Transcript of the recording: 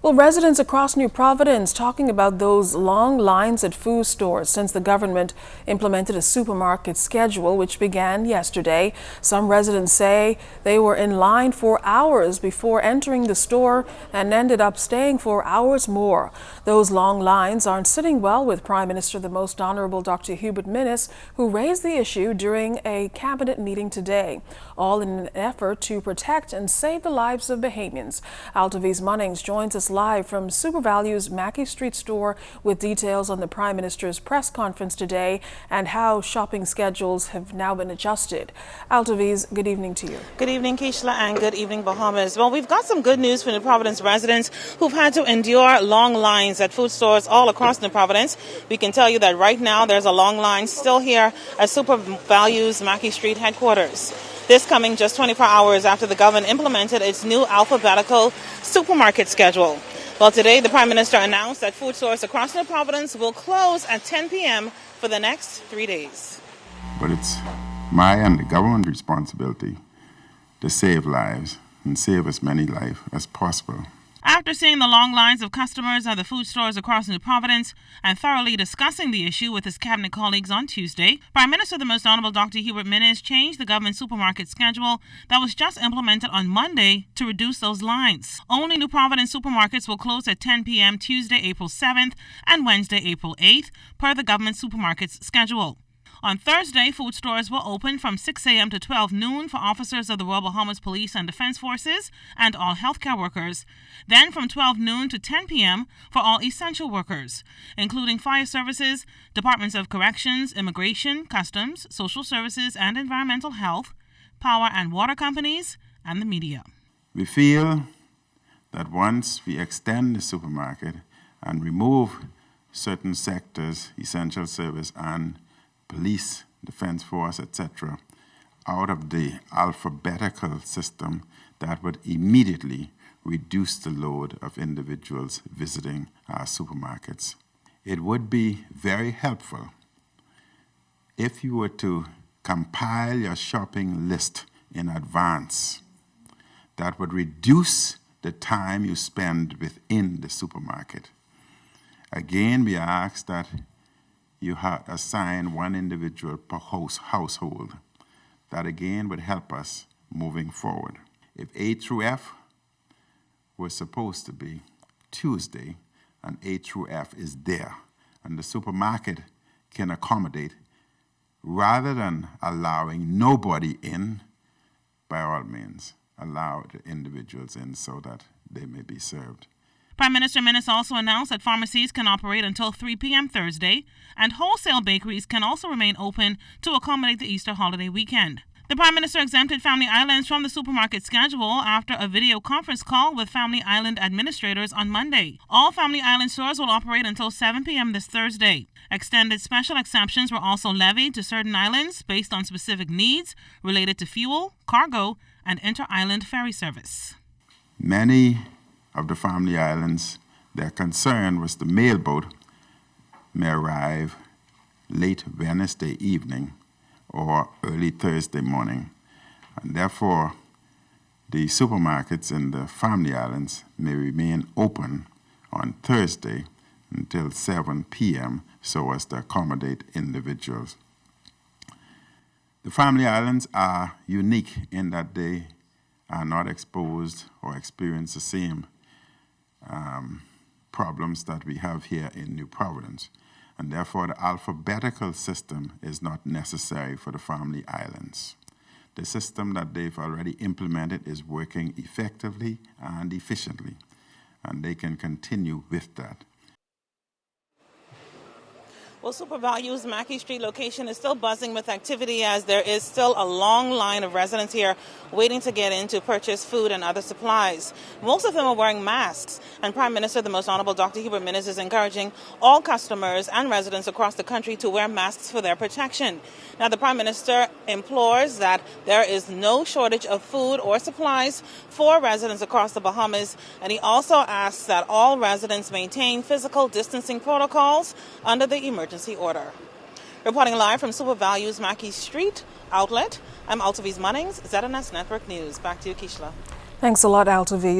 Well, residents across New Providence talking about those long lines at food stores since the government implemented a supermarket schedule which began yesterday. Some residents say they were in line for hours before entering the store and ended up staying for hours more. Those long lines aren't sitting well with Prime Minister the Most Honorable Dr. Hubert Minnis, who raised the issue during a cabinet meeting today, all in an effort to protect and save the lives of Bahamians. Altovise Munnings joins us live from SuperValu's Mackey Street store with details on the Prime Minister's press conference today and how shopping schedules have now been adjusted. Altovise, good evening to you. Good evening, Keishla, and good evening, Bahamas. Well, we've got some good news for New Providence residents who've had to endure long lines at food stores all across New Providence. We can tell you that right now there's a long line still here at SuperValu's Mackey Street headquarters. This coming just 24 hours after the government implemented its new alphabetical supermarket schedule. Well, today the Prime Minister announced that food stores across New Providence will close at 10 p.m. for the next 3 days. But it's my and the government's responsibility to save lives and save as many lives as possible. After seeing the long lines of customers at the food stores across New Providence and thoroughly discussing the issue with his cabinet colleagues on Tuesday, Prime Minister the Most Honorable Dr. Hubert Minnis changed the government supermarket schedule that was just implemented on Monday to reduce those lines. Only New Providence supermarkets will close at 10 p.m. Tuesday, April 7th and Wednesday, April 8th, per the government supermarket's schedule. On Thursday, food stores will open from 6 a.m. to 12 noon for officers of the Royal Bahamas Police and Defense Forces and all healthcare workers. Then from 12 noon to 10 p.m. for all essential workers, including fire services, departments of corrections, immigration, customs, social services and environmental health, power and water companies, and the media. We feel that once we extend the supermarket and remove certain sectors, essential service and police, defense force, etc., out of the alphabetical system, that would immediately reduce the load of individuals visiting our supermarkets. It would be very helpful if you were to compile your shopping list in advance. That would reduce the time you spend within the supermarket. Again, we ask that you assign one individual per household. That again would help us moving forward. If A through F was supposed to be Tuesday and A through F is there and the supermarket can accommodate, rather than allowing nobody in, by all means, allow the individuals in so that they may be served. Prime Minister Minnis also announced that pharmacies can operate until 3 p.m. Thursday, and wholesale bakeries can also remain open to accommodate the Easter holiday weekend. The Prime Minister exempted Family Islands from the supermarket schedule after a video conference call with Family Island administrators on Monday. All Family Island stores will operate until 7 p.m. this Thursday. Extended special exceptions were also levied to certain islands based on specific needs related to fuel, cargo, and inter-island ferry service. Many of the Family Islands, their concern was the mailboat may arrive late Wednesday evening or early Thursday morning, and therefore the supermarkets in the Family Islands may remain open on Thursday until 7 p.m. so as to accommodate individuals. The Family Islands are unique in that they are not exposed or experience the same problems that we have here in New Providence, and therefore the alphabetical system is not necessary for the Family Islands. The system that they've already implemented is working effectively and efficiently, and they can continue with that. Well, SuperValu's Mackey Street location is still buzzing with activity as there is still a long line of residents here waiting to get in to purchase food and other supplies. Most of them are wearing masks, and Prime Minister the Most Honorable Dr. Hubert Minnis is encouraging all customers and residents across the country to wear masks for their protection. Now, the Prime Minister implores that there is no shortage of food or supplies for residents across the Bahamas, and he also asks that all residents maintain physical distancing protocols under the emergency order. Reporting live from SuperValu's Mackey Street outlet, I'm Altovise Munnings, ZNS Network News. Back to you, Keishla. Thanks a lot, Altovise.